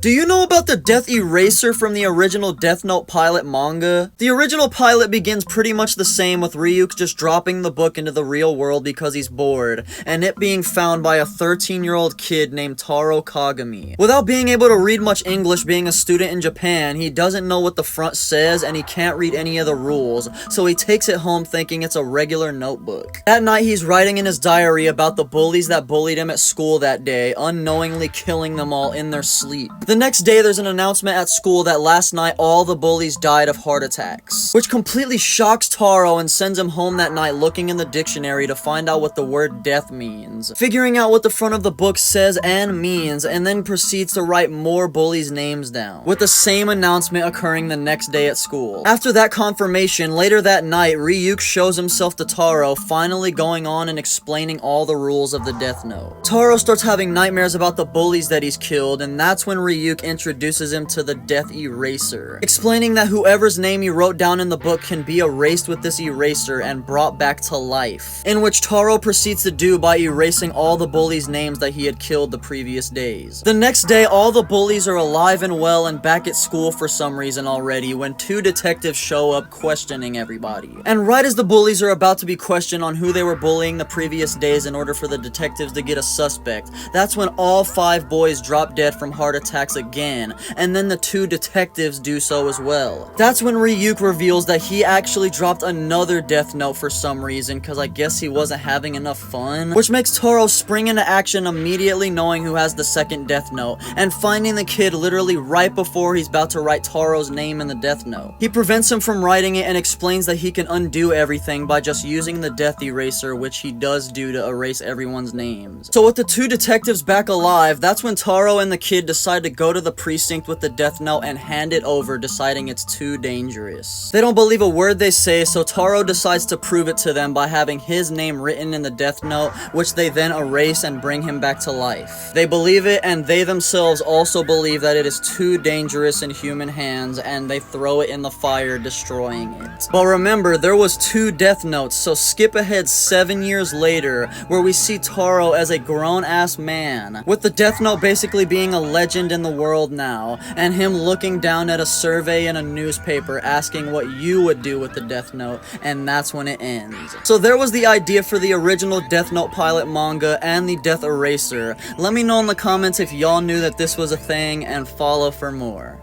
Do you know about the Death Eraser from the original Death Note pilot manga? The original pilot begins pretty much the same, with Ryuk just dropping the book into the real world because he's bored, and it being found by a 13-year-old kid named Taro Kagami. Without being able to read much English, being a student in Japan, he doesn't know what the front says and he can't read any of the rules, so he takes it home thinking it's a regular notebook. That night he's writing in his diary about the bullies that bullied him at school that day, unknowingly killing them all in their sleep. The next day there's an announcement at school that last night all the bullies died of heart attacks, which completely shocks Taro and sends him home that night looking in the dictionary to find out what the word death means, figuring out what the front of the book says and means, and then proceeds to write more bullies' names down, with the same announcement occurring the next day at school. After that confirmation, later that night, Ryuk shows himself to Taro, finally going on and explaining all the rules of the Death Note. Taro starts having nightmares about the bullies that he's killed, and that's when Ryuk introduces him to the Death Eraser, explaining that whoever's name he wrote down in the book can be erased with this eraser and brought back to life, in which Taro proceeds to do by erasing all the bullies' names that he had killed the previous days. The next day, all the bullies are alive and well and back at school for some reason already, when two detectives show up questioning everybody. And right as the bullies are about to be questioned on who they were bullying the previous days in order for the detectives to get a suspect, that's when all 5 boys drop dead from heart attacks again, and then the 2 detectives do so as well. That's when Ryuk reveals that he actually dropped another Death Note for some reason, cause I guess he wasn't having enough fun, which makes Taro spring into action immediately knowing who has the second Death Note, and finding the kid literally right before he's about to write Taro's name in the Death Note. He prevents him from writing it and explains that he can undo everything by just using the Death Eraser, which he does do to erase everyone's names. So with the 2 detectives back alive, that's when Taro and the kid decide to go to the precinct with the Death Note and hand it over, deciding it's too dangerous. They don't believe a word they say, so Taro decides to prove it to them by having his name written in the Death Note, which they then erase and bring him back to life. They believe it, and they themselves also believe that it is too dangerous in human hands, and they throw it in the fire, destroying it. But remember, there was 2 Death Notes, so skip ahead 7 years later, where we see Taro as a grown-ass man, with the Death Note basically being a legend in the world now, and him looking down at a survey in a newspaper asking what you would do with the Death Note, and that's when it ends. So there was the idea for the original Death Note pilot manga and the Death Eraser. Let me know in the comments if y'all knew that this was a thing, and follow for more.